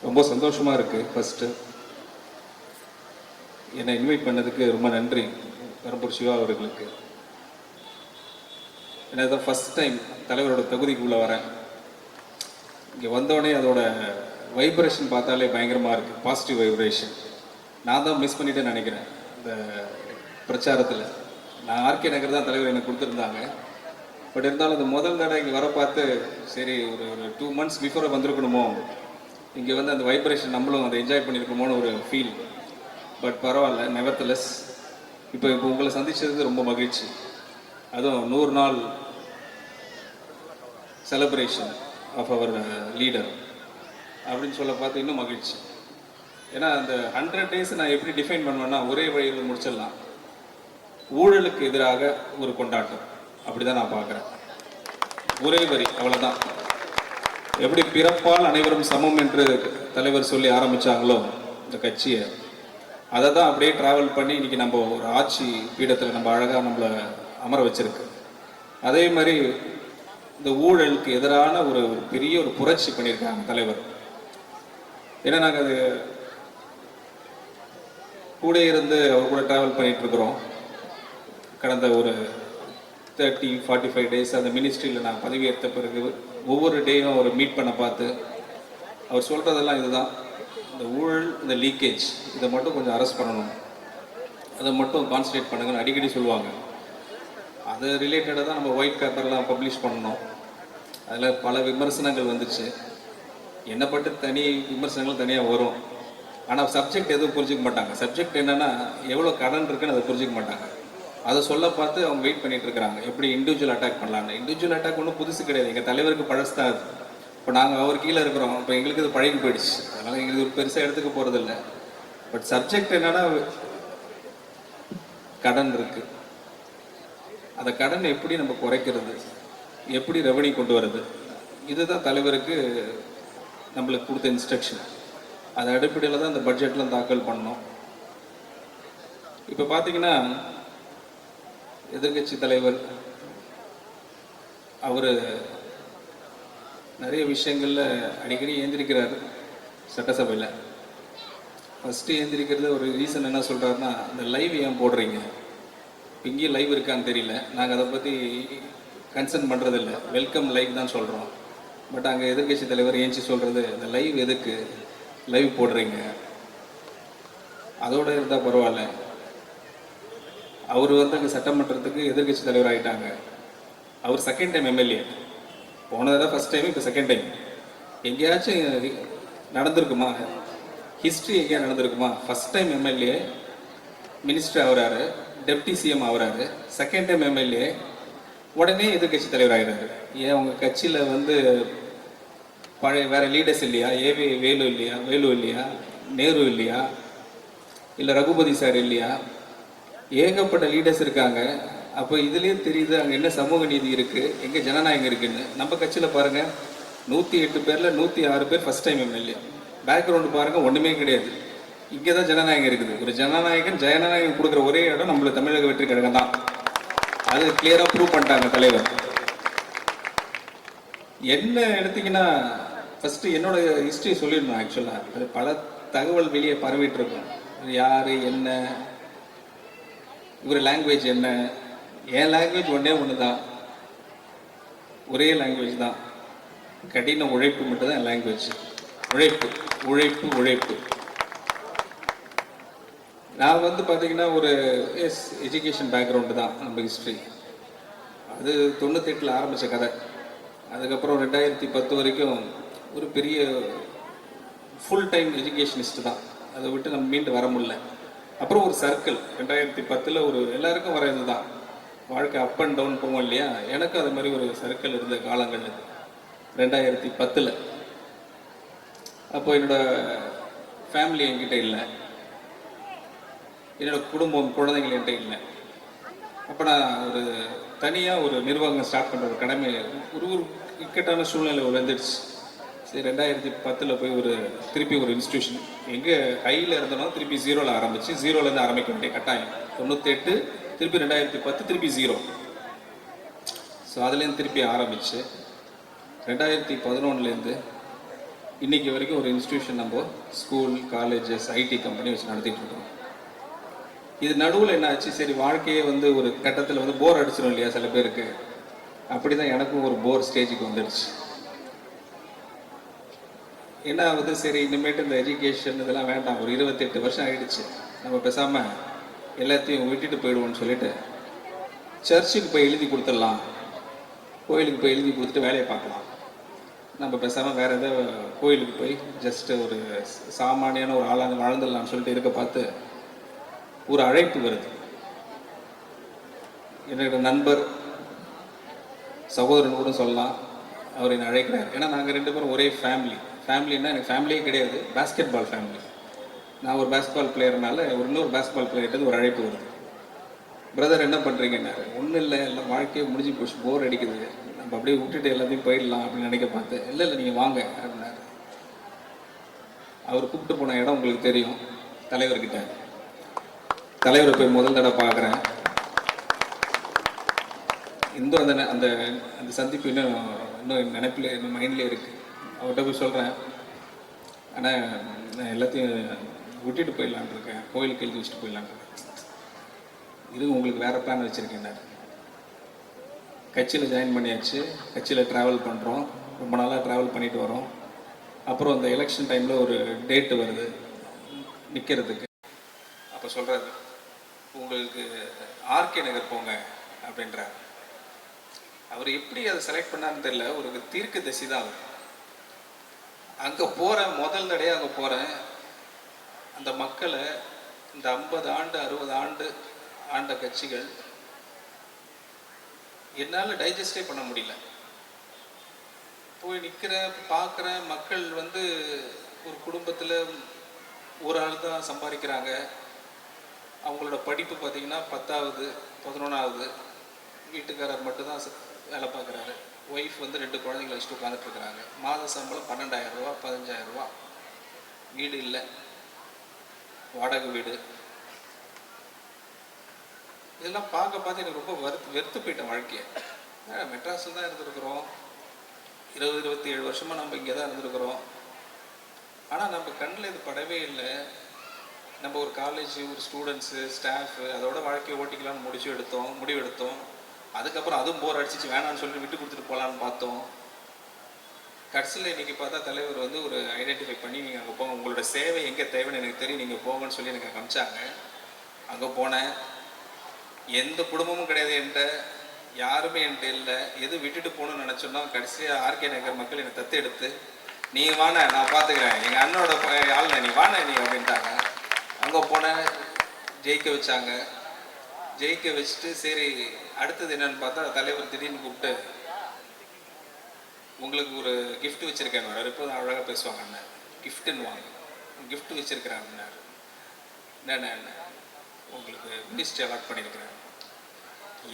ரொம்ப சந்தோஷமாக இருக்குது. ஃபஸ்ட்டு என்னை இன்வைட் பண்ணதுக்கு ரொம்ப நன்றி பெரம்பூர் சிவா அவர்களுக்கு. ஏன்னா தான் ஃபஸ்ட் டைம் தலைவரோட தொகுதிக்குள்ளே வரேன். இங்கே வந்தோடனே அதோட வைப்ரேஷன் பார்த்தாலே பயங்கரமாக இருக்குது, பாசிட்டிவ் வைப்ரேஷன். நான் தான் மிஸ் பண்ணிட்டேன்னு நினைக்கிறேன் இந்த பிரச்சாரத்தில். நான் ஆர்கே நகர் தான் தலைவர் எனக்கு கொடுத்துருந்தாங்க. பட் இருந்தாலும் அந்த முதல் தடவை இங்கே வர பார்த்து சரி ஒரு 2 months பிஃபோரை வந்திருக்கணுமோ, இங்கே வந்து அந்த வைப்ரேஷன் நம்மளும் அதை என்ஜாய் பண்ணியிருக்கோமோன்னு ஒரு ஃபீல். பட் பரவாயில்ல, நெவர்த்லெஸ் இப்போ உங்களை சந்தித்தது ரொம்ப மகிழ்ச்சி. அதுவும் 100 நாள் செலிப்ரேஷன் ஆஃப் அவர் லீடர் அப்படின்னு சொல்ல பார்த்து இன்னும் மகிழ்ச்சி. ஏன்னா அந்த 100 days நான் எப்படி டிஃபைன் பண்ணுவேன்னா, ஒரே வழியில் முடிச்சிடலாம். ஊழலுக்கு எதிராக ஒரு கொண்டாட்டம், அப்படி தான் நான் பார்க்குறேன். ஒரே வரி, அவ்வளோதான். எப்படி பிறப்பால் அனைவரும் சமம் என்று தலைவர் சொல்லி ஆரம்பித்தாங்களோ இந்த கட்சியை, அதை தான் அப்படியே ட்ராவல் பண்ணி இன்றைக்கி நம்ம ஒரு ஆட்சி பீடத்தில் நம்ம அழகாக நம்மளை அமர வச்சிருக்கு. அதே மாதிரி இந்த ஊழலுக்கு எதிரான ஒரு பெரிய ஒரு புரட்சி பண்ணியிருக்காங்க தலைவர். ஏன்னா நாங்கள் அது கூட இருந்து அவர் கூட ட்ராவல் பண்ணிட்டு இருக்கிறோம். கடந்த ஒரு 30-45 days அந்த மினிஸ்ட்ரியில் நான் பதவியேற்ற பிறகு ஒவ்வொரு டேயும் அவர் மீட் பண்ண பார்த்து அவர் சொல்கிறதெல்லாம் இதுதான், இந்த ஊழல், இந்த லீக்கேஜ், இதை மட்டும் கொஞ்சம் அரெஸ்ட் பண்ணணும், அதை மட்டும் கான்சன்ட்ரேட் பண்ணுங்கன்னு அடிக்கடி சொல்லுவாங்க. அது ரிலேட்டடாக தான் நம்ம ஒயிட் பேப்பர்லாம் பப்ளிஷ் பண்ணணும். அதில் பல விமர்சனங்கள் வந்துச்சு. என்னை பற்றி தனி விமர்சனங்கள் தனியாக வரும். ஆனால் சப்ஜெக்ட் எதுவும் புரிஞ்சிக்க மாட்டாங்க. சப்ஜெக்ட் என்னென்னா எவ்வளோ கடன் இருக்குன்னு அதை புரிஞ்சிக்க மாட்டாங்க. அதை சொல்ல பார்த்து அவங்க வெயிட் பண்ணிட்டு இருக்கிறாங்க, எப்படி இண்டிவிஜுவல் அட்டாக் பண்ணலான்னு. இண்டிவிஜுவல் அட்டாக் ஒன்றும் புதுசு கிடையாது, எங்கள் தலைவருக்கு பழசுதான் அது. இப்போ நாங்கள் அவர் கீழே இருக்கிறோம், இப்போ எங்களுக்கு இது பழகி போயிடுச்சு. அதனால் எங்களுக்கு ஒரு பெருசாக எடுத்துக்க போகிறதில்ல. பட் சப்ஜெக்ட் என்னென்னா கடன் இருக்குது. அந்த கடன் எப்படி நம்ம குறைக்கிறது, எப்படி ரெவன்யூ கொண்டு வர்றது, இதுதான் தலைவருக்கு நம்மளுக்கு கொடுத்த இன்ஸ்ட்ரக்ஷன். அது அடிப்படையில் தான் இந்த பட்ஜெட்லாம் தாக்கல் பண்ணோம். இப்போ பார்த்தீங்கன்னா எதிர்கட்சி தலைவர் அவர் நிறைய விஷயங்களில் அடிக்கடி ஏந்திரிக்கிறார் சட்டசபையில். ஃபஸ்ட்டு ஏந்திரிக்கிறது ஒரு ரீசன் என்ன சொல்கிறாருன்னா, இந்த லைவ் ஏன் போடுறீங்க, இங்கேயும் லைவ் இருக்கான்னு தெரியல, நாங்கள் அதை பற்றி கன்சர்ன் பண்ணுறதில்ல, வெல்கம் லைவ் தான் சொல்கிறோம். பட் அங்கே எதிர்கட்சி தலைவர் ஏஞ்சி சொல்கிறது, இந்த லைவ் எதுக்கு லைவ் போடுறீங்க, அதோடு இருந்தால் பரவாயில்ல. அவர் வந்து அங்கே சட்டமன்றத்துக்கு எதிர்கட்சி தலைவர் ஆகிட்டாங்க. அவர் செகண்ட் டைம் எம்எல்ஏ. போனதான் ஃபஸ்ட் டைம், இப்போ செகண்ட் டைம். எங்கேயாச்சும் நடந்திருக்குமா, ஹிஸ்ட்ரி எங்கேயா நடந்திருக்குமா? ஃபஸ்ட் டைம் எம்எல்ஏ மினிஸ்டர் ஆகிறாரு, டெப்டி சிஎம் ஆகிறாரு, செகண்ட் டைம் எம்எல்ஏ, உடனே எதிர்கட்சி தலைவர் ஆகிறாரு. ஏன் உங்கள் கட்சியில் வந்து பழைய வேறு லீடர்ஸ் இல்லையா? வேலு இல்லையா? நேரு இல்லையா? இல்லை ரகுபதி சார் இல்லையா? ஏகப்பட்ட லீடர்ஸ் இருக்காங்க. அப்போ இதுலேயே தெரியுது அங்கே என்ன சமூக நீதி இருக்குது, எங்கே ஜனநாயகம் இருக்குன்னு. நம்ம கட்சியில் பாருங்கள், 108 பேரில் 106 பேர் ஃபஸ்ட் டைம் எம்எல்ஏ. பேக்ரவுண்டு பாருங்கள், ஒன்றுமே கிடையாது. இங்கே தான் ஜனநாயகம் இருக்குது. ஒரு ஜனநாயகம் கொடுக்குற ஒரே இடம் நம்மள தமிழக வெற்றி கழகம் தான். அது கிளியராக ப்ரூவ் பண்ணிட்டாங்க தலைவர். என்ன எடுத்தீங்கன்னா, ஃபஸ்ட்டு என்னோட ஹிஸ்ட்ரி சொல்லிடணும். ஆக்சுவலாக அது பல தகவல் வெளியே பரவிட்டு இருக்கும். யார் என்ன, இவர் லாங்குவேஜ் என்ன. என் லாங்குவேஜ் ஒன்று தான், ஒரே லாங்குவேஜ் தான், கடின உழைப்பு மட்டும் தான் என் லாங்குவேஜ். உழைப்பு உழைப்பு உழைப்பு. நான் வந்து பார்த்தீங்கன்னா ஒரு எஜுகேஷன் பேக்ரவுண்டு தான் நம்ம ஹிஸ்ட்ரி. அது 98 ஆரம்பித்த கதை. அதுக்கப்புறம் 2010 வரைக்கும் ஒரு பெரிய ஃபுல் டைம் எஜுகேஷனிஸ்ட் தான். அதை விட்டு நம்ம மீண்டு வர முடியல. அப்புறம் ஒரு சர்க்கிள் 2010 ஒரு எல்லாருக்கும் வர இது தான், வாழ்க்கை அப் அண்ட் டவுன் போவோம் இல்லையா? எனக்கு அது மாதிரி ஒரு சர்க்கிள் இருந்த காலங்கள் 2010. அப்போ என்னோடய ஃபேமிலி என்கிட்ட இல்லை, என்னோடய குடும்பம் குழந்தைகள் என்கிட்ட இல்லை. அப்போ நான் ஒரு தனியாக ஒரு நிர்வாகம் ஸ்டார்ட் பண்ணுற ஒரு கடமை, ஒரு இக்கட்டான சூழ்நிலை வந்துடுச்சு. சரி, 2010 போய் திருப்பி ஒரு இன்ஸ்டியூஷன் எங்கே ஹையில் இருந்தோம்னா திருப்பி 0ல் ஆரம்பிச்சு, 0லேருந்து ஆரம்பிக்க வேண்டிய கட்டாயம். 98 திருப்பி 2010 திருப்பி 0. ஸோ அதுலேருந்து திருப்பி ஆரம்பிச்சு 2011 இன்றைக்கி வரைக்கும் ஒரு இன்ஸ்டியூஷன் நம்ம ஸ்கூல், காலேஜஸ், ஐடி கம்பெனி வச்சு நடத்திட்டு இருக்கோம். இது நடுவில் என்ன ஆச்சு, சரி வாழ்க்கையே வந்து ஒரு கட்டத்தில் வந்து போர் அடிச்சிடும் இல்லையா சில பேருக்கு. அப்படி தான் எனக்கும் ஒரு போர் ஸ்டேஜுக்கு வந்துடுச்சு. என்ன ஆகுது, சரி இனிமேட்டு இந்த எஜுகேஷன் இதெல்லாம் வேண்டாம், ஒரு 28 வருஷம் ஆகிடுச்சு, நம்ம பேசாமல் எல்லாத்தையும் விட்டுட்டு போயிடுவோம்னு சொல்லிட்டு சர்ச்சுக்கு போய் எழுதி கொடுத்துடலாம், கோயிலுக்கு போய் எழுதி கொடுத்துட்டு வேலையை பார்க்கலாம். நம்ம பேசாமல் வேறு ஏதோ கோயிலுக்கு போய் ஜஸ்ட்டு ஒரு சாமானியான ஒரு ஆளாக வாழ்ந்துடலாம்னு சொல்லிட்டு இருக்க பார்த்து ஒரு அழைப்பு வருது. என்னோட நண்பர், சகோதரன் கூட சொல்லலாம், அவர் என்னை அழைக்கிறார். ஏன்னா நாங்கள் 2 பேரும் ஒரே ஃபேமிலின்னா எனக்கு ஃபேமிலியே கிடையாது, பேஸ்கெட் பால் ஃபேமிலி. நான் ஒரு பேஸ்கெட்பால் பிளேயர்னால இன்னொரு பேஸ்கெட்பால் பிளேயர்கிட்ட ஒரு அழைப்பு வருது. பிரதர் என்ன பண்ணுறீங்கன்னாரு. ஒன்றும் இல்லை, எல்லாம் வாழ்க்கையே முடிஞ்சு போச்சு, போர் அடிக்குது, நம்ம அப்படியே விட்டுட்டு எல்லாத்தையும் போயிடலாம் அப்படின்னு நினைக்க பார்த்து, இல்லை நீங்கள் வாங்க அப்படின்னாரு. அவர் கூப்பிட்டு போன இடம் உங்களுக்கு தெரியும், தலைவர்கிட்ட. தலைவரை போய் முதல் தடவை பார்க்குறேன். இந்த அந்த அந்த அந்த சந்திப்பு இன்னும் நினைப்பில், இன்னும் மைண்ட்லேயே இருக்குது. அவர்கிட்ட போய் சொல்கிறேன், ஆனால் நான் எல்லாத்தையும் விட்டுட்டு போயிடலான் இருக்கேன், கோயிலுக்கு எழுதி வச்சுட்டு போயிடலான் இருக்கேன். இது உங்களுக்கு வேறு பிளான் வச்சுருக்கேன். கட்சியில் ஜாயின் பண்ணியாச்சு, கட்சியில் ட்ராவல் பண்ணுறோம், ரொம்ப நாளாக ட்ராவல் பண்ணிட்டு வரோம். அப்புறம் அந்த எலெக்ஷன் டைமில் ஒரு டேட்டு வருது நிற்கிறதுக்கு. அப்போ சொல்கிறாரு, உங்களுக்கு ஆர்கே நகர் போங்க அப்படின்றார். அவர் எப்படி அதை செலக்ட் பண்ணான்னு தெரியல, ஒரு தீர்க்க தரிசி தான் அவர். அங்கே போகிறேன், முதல் தடையாக அங்கே போகிறேன். அந்த மக்களை, இந்த 50 ஆண்டு 60 ஆண்டு ஆண்ட கட்சிகள் என்னால் டைஜஸ்டே பண்ண முடியல. போய் நிற்கிறேன், பார்க்குறேன், மக்கள் வந்து ஒரு குடும்பத்தில் ஒரு ஆள் தான் சம்பாதிக்கிறாங்க. அவங்களோட படிப்பு பார்த்திங்கன்னா 10வது 11வது, வீட்டுக்காரர் மட்டும்தான் வேலை பார்க்குறாரு. ஒய்ஃப் வந்து 2 குழந்தைங்களை வச்சுட்டு உட்காந்துட்ருக்குறாங்க. மாத சம்பளம் 12,000 ரூபா 15,000 ரூபா. வீடு இல்லை, வாடகை வீடு. இதெல்லாம் பார்த்து எனக்கு ரொம்ப வெறுத்து போயிட்டேன் வாழ்க்கையை. மெட்ராஸில் தான் இருந்திருக்கிறோம், 27 வருஷமாக நம்ம இங்கே தான் இருந்திருக்கிறோம். ஆனால் நம்ம கண்ணில் இது படவே இல்லை. நம்ம ஒரு காலேஜ், ஒரு ஸ்டூடெண்ட்ஸு, ஸ்டாஃபு, அதோட வாழ்க்கையை ஓட்டிக்கலாம்னு முடிவு எடுத்தோம். அதுக்கப்புறம் அதுவும் போர் அடிச்சிச்சு, வேணான்னு சொல்லிட்டு விட்டு கொடுத்துட்டு போகலான்னு பார்த்தோம். கடைசியில் இன்றைக்கி பார்த்தா தலைவர் வந்து ஒரு ஐடென்டிஃபை பண்ணி, நீங்கள் அங்கே போங்க, உங்களோட சேவை எங்கே தேவைன்னு எனக்கு தெரியும், நீங்கள் போங்கன்னு சொல்லி எனக்கு காமிச்சாங்க. அங்கே போனேன். எந்த குடும்பமும் கிடையாது என்கிட்ட, யாருமே என்கிட்ட இல்லை. எது விட்டுட்டு போகணும்னு நினச்சோன்னா கடைசியாக ஆர்கே நகர் மக்கள் என்னை தத்து எடுத்து, நீ வான நான் பார்த்துக்கிறேன், எங்கள் அண்ணனோட ஆளுநர், நீ வான நீ அப்படின்ட்டாங்க. அங்கே போனேன், ஜெயிக்க வச்சாங்க. ஜெயிக்க வச்சுட்டு சரி அடுத்தது என்னன்னு பார்த்தா தலைவர் திடீர்னு கூப்பிட்டு, உங்களுக்கு ஒரு கிஃப்ட் வச்சுருக்கேன். எப்போதும் அழகாக பேசுவாங்க, அண்ணன் கிஃப்ட்டுன்னு வாங்க, கிஃப்ட் வச்சுருக்கிறேன். என்ன உங்களுக்கு மினிஸ்ட்ரி அலாட் பண்ணியிருக்கிறேன்.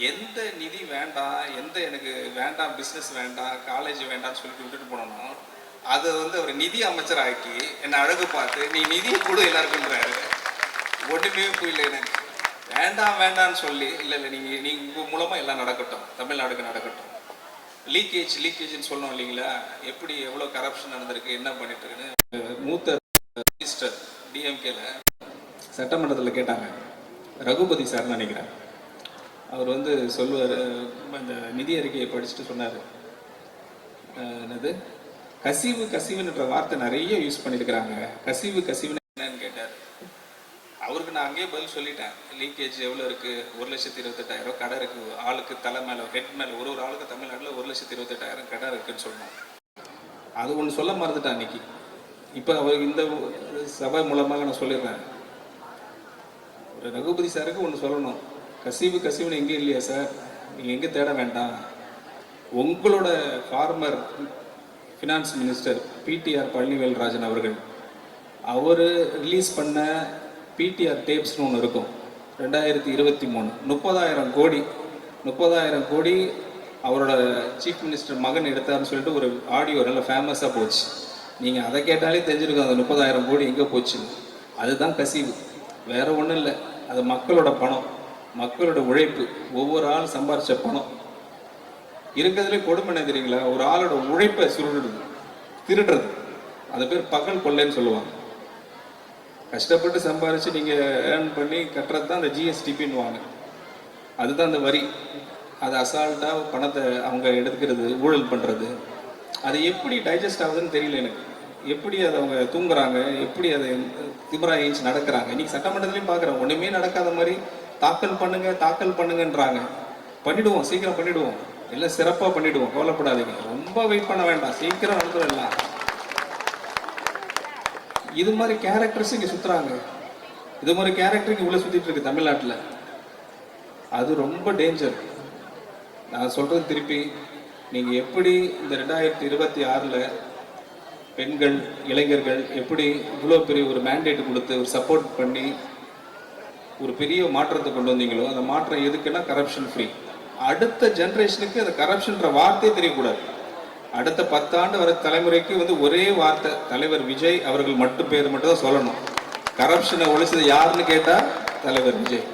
எந்த நிதி வேண்டாம், எனக்கு வேண்டாம், பிஸ்னஸ் வேண்டாம், காலேஜ் வேண்டாம்னு சொல்லிட்டு விட்டுட்டு போனோம்னா அதை வந்து அவர் நிதி அமைச்சர் ஆக்கி என்னை அழகு பார்த்து, நீ நிதியை கூட எல்லாருக்குன்றாரு. ஒன்றுமே புரியல எனக்கு. வேண்டான்னு சொல்லி, இல்லை நீங்கள் உங்கள் மூலமாக எல்லாம் நடக்கட்டும், தமிழ்நாடுக்கு நடக்கட்டும். லீக்கேஜ்னு சொல்லணும் இல்லைங்களா, எப்படி எவ்வளோ கரப்ஷன் நடந்திருக்கு, என்ன பண்ணிட்டு இருக்குன்னு மூத்த மினிஸ்டர் டிஎம்கேல சட்டமன்றத்தில் கேட்டாங்க. ரகுபதி சார்னு நினைக்கிறேன். அவர் வந்து சொல்லுவார், அந்த நிதி அறிக்கையை படிச்சுட்டு சொன்னார், என்னது கசிவுன்ற வார்த்தை நிறைய யூஸ் பண்ணியிருக்கிறாங்க, கசிவுன்னு என்னன்னு கேட்டார். அவருக்கு நான் அங்கேயே பதில் சொல்லிட்டேன். லீக்கேஜ் எவ்வளோ இருக்குது, 1,28,000 கடை இருக்குது, ஆளுக்கு தலை மேலே, ஹெட் மேலே, ஒரு ஆளுக்கு தமிழ்நாட்டில் 1,28,000 கடை இருக்குதுன்னு சொன்னோம். அது ஒன்று சொல்ல மறந்துட்டேன் அன்னைக்கு. இப்போ அவர் இந்த சபை மூலமாக நான் சொல்லிடுறேன், ஒரு ரகுபதி சாருக்கு ஒன்று சொல்லணும், கசிவுன்னு எங்கேயும் இல்லையா சார், நீங்கள் எங்கே தேட வேண்டாம். உங்களோட former finance minister PTR Palanivelrajan அவர்கள், அவர் ரிலீஸ் பண்ண பிடிஆர் டேப்ஸ்னு ஒன்று இருக்கும், 2023 30,000 கோடி அவரோட சீஃப் மினிஸ்டர் மகன் எடுத்தார்னு சொல்லிட்டு ஒரு ஆடியோ நல்ல ஃபேமஸாக போச்சு. நீங்கள் அதை கேட்டாலே தெரிஞ்சிருக்கும் அந்த 30,000 கோடி எங்கே போச்சு. அதுதான் கசிவு, வேற ஒன்றும் இல்லை. அது மக்களோட பணம், மக்களோட உழைப்பு, ஒவ்வொரு ஆள் சம்பாரிச்ச பணம். இருக்கிறதுலே கொடுமை என்ன தெரியுங்களா, ஒரு ஆளோட உழைப்பை திருடுறது. அது பேர் பகல் கொள்ளைன்னு சொல்லுவாங்க. கஷ்டப்பட்டு சம்பாரிச்சு நீங்கள் ஏர்ன் பண்ணி கட்டுறது தான் அந்த ஜிஎஸ்டிபின்னுவாங்க. அதுதான் அந்த வரி. அது அசால்ட்டாக பணத்தை அவங்க எடுத்துக்கிறது, ஊழல் பண்ணுறது. அது எப்படி டைஜஸ்ட் ஆகுதுன்னு தெரியல எனக்கு. எப்படி அதை அவங்க தூங்குறாங்க, எப்படி அதை திமிரா ஏஞ்சி நடக்கிறாங்க. இன்னைக்கு சட்டமன்றத்துலேயும் பார்க்குறேன், ஒன்றுமே நடக்காத மாதிரி தாக்கல் பண்ணுங்கன்றாங்க. பண்ணிவிடுவோம், சீக்கிரம் பண்ணிவிடுவோம், எல்லாம் சிறப்பாக பண்ணிவிடுவோம், கவலைப்படாதீங்க, ரொம்ப வெயிட் பண்ண வேண்டாம், சீக்கிரம் நடந்துடலாம். இது மாதிரி கேரக்டர்ஸ் இங்கே சுற்றுறாங்க. இது மாதிரி கேரக்டர் இங்கே உள்ள சுற்றிட்டு இருக்கு தமிழ்நாட்டில். அது ரொம்ப டேஞ்சர். நான் சொல்கிறது திருப்பி, நீங்கள் எப்படி இந்த 2026 பெண்கள், இளைஞர்கள் எப்படி இவ்வளோ பெரிய ஒரு மேண்டேட் கொடுத்து ஒரு சப்போர்ட் பண்ணி ஒரு பெரிய மாற்றத்தை கொண்டு வந்தீங்களோ, அந்த மாற்றம் எதுக்குன்னா கரப்ஷன் ஃப்ரீ. அடுத்த ஜென்ரேஷனுக்கு அந்த கரப்ஷன்ற வார்த்தையே தெரியக்கூடாது. அடுத்த 10 ஆண்டு வர தலைமுறைக்கு ஒரே வார்த்தை, தலைவர் விஜய் அவர்கள் பேர் மட்டும் தான் சொல்லணும். கரப்ஷனை ஒழிச்சது யாருன்னு கேட்டால் தலைவர் விஜய்,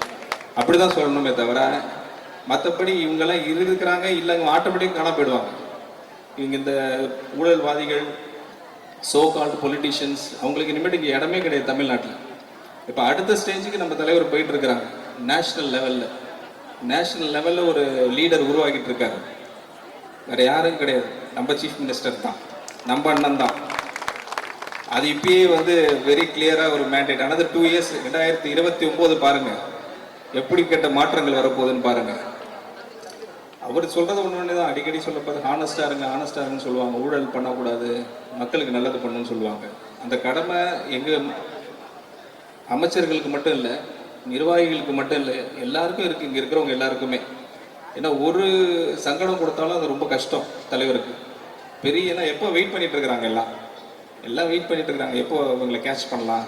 அப்படிதான் சொல்லணுமே தவிர மற்றபடி இவங்கெல்லாம் இருக்கிறாங்க இல்லைங்க ஆட்டோமேட்டிக் காண போயிடுவாங்க. இவங்க இந்த ஊழல்வாதிகள், சோ கால்டு பொலிட்டிஷியன்ஸ், அவங்களுக்கு இனிமேட்டு இங்கே இடமே கிடையாது தமிழ்நாட்டில். இப்போ அடுத்த ஸ்டேஜுக்கு நம்ம தலைவர் போயிட்டு இருக்கிறாங்க. நேஷனல் லெவலில் ஒரு லீடர் உருவாக்கிட்டு இருக்காரு. வேற யாரும் கிடையாது, நம்ம சீஃப் மினிஸ்டர் தான், நம்ம அண்ணன் தான். அது இப்பயே வெரி கிளியராக ஒரு மேண்டேட். அனதர் 2 இயர்ஸ் 2029 பாருங்க எப்படி கேட்ட மாற்றங்கள் வரப்போகுதுன்னு பாருங்க. அவர் சொல்றது ஒன்று தான், அடிக்கடி சொல்லப்போது ஹானஸ்டா இருங்கன்னு சொல்லுவாங்க. ஊழல் பண்ணக்கூடாது, மக்களுக்கு நல்லது பண்ணணும்னு சொல்லுவாங்க. அந்த கடமை எங்க அமைச்சர்களுக்கு மட்டும் இல்லை, நிர்வாகிகளுக்கு மட்டும் இல்லை, எல்லாருக்கும் இருக்கு. இங்க இருக்கிறவங்க எல்லாருக்குமே. ஏன்னா ஒரு சங்கடம் கொடுத்தாலும் அது ரொம்ப கஷ்டம் தலைவருக்கு. ஏன்னா எப்போ வெயிட் பண்ணிட்டு இருக்கிறாங்க, எல்லாம் வெயிட் பண்ணிட்டு இருக்கிறாங்க. எப்போ இவங்களை கேட்ச் பண்ணலாம்,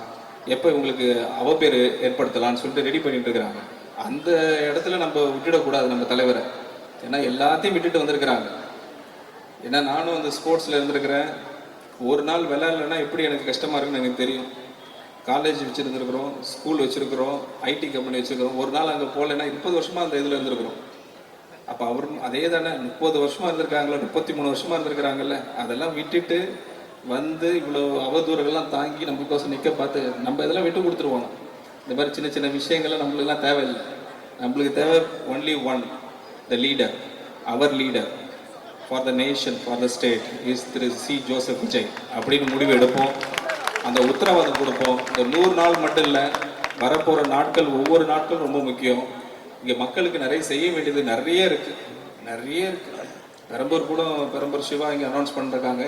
எப்போ இவங்களுக்கு அவப்பேர் ஏற்படுத்தலாம்னு சொல்லிட்டு ரெடி பண்ணிட்டு இருக்கிறாங்க. அந்த இடத்துல நம்ம விட்டுடக்கூடாது நம்ம தலைவரை. ஏன்னா எல்லாத்தையும் விட்டுட்டு வந்திருக்கிறாங்க. ஏன்னா நானும் அந்த ஸ்போர்ட்ஸில் இருந்திருக்கிறேன். ஒரு நாள் விளையாடலைன்னா எப்படி எனக்கு கஷ்டமாக இருக்குன்னு எனக்கு தெரியும். காலேஜ் வச்சுருந்துருக்குறோம், ஸ்கூல் வச்சுருக்குறோம், ஐடி கம்பெனி வச்சுருக்கிறோம். ஒரு நாள் அங்கே போகலைன்னா 30 வருஷமாக அந்த இதில் இருந்திருக்கிறோம். அப்போ அவரும் அதே தானே, 30 வருஷமாக இருந்திருக்காங்களோ, 33 வருஷமாக இருந்திருக்கிறாங்கல்ல. அதெல்லாம் விட்டுட்டு இவ்வளோ அவதூறுகள்லாம் தாங்கி நம்மளுக்கோசம் நிற்க பார்த்து நம்ம இதெல்லாம் விட்டு கொடுத்துருவோம். இந்த மாதிரி சின்ன சின்ன விஷயங்கள்லாம் நம்மளுக்கெல்லாம் தேவையில்லை. நம்மளுக்கு தேவை ஒன்லி ஒன், த லீடர், அவர் leader for the nation, for the state is Thiru C. Joseph Vijay அப்படின்னு முடிவு எடுப்போம். அந்த உத்தரவாதம் கொடுப்போம். இந்த 100 நாள் மட்டும் இல்லை, வரப்போகிற நாட்கள், ஒவ்வொரு நாட்களும் ரொம்ப முக்கியம். இங்கே மக்களுக்கு நிறைய செய்ய வேண்டியது நிறைய இருக்குது. பெரம்பூர் சிவா இங்கே அனௌன்ஸ் பண்ணிருக்காங்க.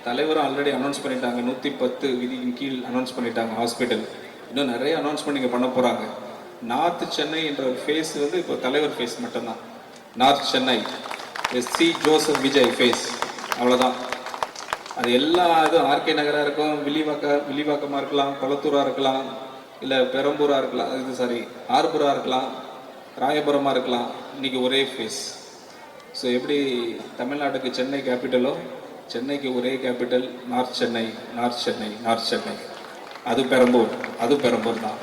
தலைவரும் ஆல்ரெடி அனௌன்ஸ் பண்ணிட்டாங்க. 110 விதியின் கீழ் அனௌன்ஸ் பண்ணிட்டாங்க ஹாஸ்பிட்டல். இன்னும் நிறைய அனௌன்ஸ்மெண்ட் இங்கே பண்ண போகிறாங்க. நார்த் சென்னை என்ற ஒரு ஃபேஸ் இப்போ தலைவர் ஃபேஸ் மட்டும்தான். North Chennai C. Joseph Vijay face, அவ்வளோதான். அது எல்லா இதுவும் ஆர்கே நகராக இருக்கும், வில்லிவாக்கமாக இருக்கலாம், கொளத்தூராக இருக்கலாம், இல்லை பெரம்பூராக இருக்கலாம், ஆர்பூராக இருக்கலாம், ராயபுரமாக இருக்கலாம். இன்னைக்கு ஒரே ஃபேஸ். ஸோ எப்படி தமிழ்நாட்டுக்கு சென்னை கேபிட்டலோ, சென்னைக்கு ஒரே கேபிட்டல் நார்த் சென்னை. அது பெரம்பூர் தான்.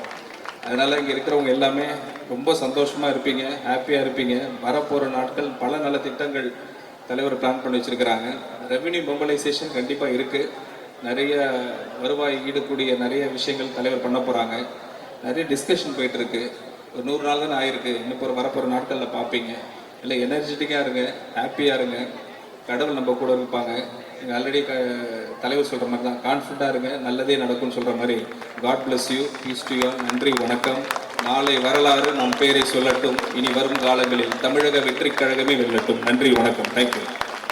அதனால் இங்கே இருக்கிறவங்க எல்லாமே ரொம்ப சந்தோஷமாக இருப்பீங்க, ஹாப்பியாக இருப்பீங்க. வரப்போகிற நாட்கள் பல நல்ல திட்டங்கள் தலைவர் பிளான் பண்ணி வச்சுருக்கிறாங்க. ரெவென்யூ மொபைலைசேஷன் கண்டிப்பாக இருக்குது. நிறைய வருவாய் ஈடக்கூடிய நிறைய விஷயங்கள் தலைவர் பண்ண போகிறாங்க. நிறைய டிஸ்கஷன் போயிட்டுருக்கு. ஒரு 100 நாள் தானே ஆயிருக்கு. இன்னும் வரப்போகிற நாட்களில் பார்ப்பீங்க. இல்லை, எனர்ஜெட்டிக்காக இருங்க, ஹாப்பியாக இருங்க. கடவுள் நம்ம கூட இருப்பாங்க. நீங்கள் ஆல்ரெடி தலைவர் சொல்கிற மாதிரி தான், கான்ஃபிடண்ட்டாக இருங்க, நல்லதே நடக்கும்னு சொல்கிற மாதிரி. God bless you, peace to you. நன்றி, வணக்கம். நாளை வரலாறு நம் பேரை சொல்லட்டும். இனி வரும் காலங்களில் தமிழக வெற்றி கழகமே வெல்லட்டும். நன்றி, வணக்கம். தேங்க்யூ.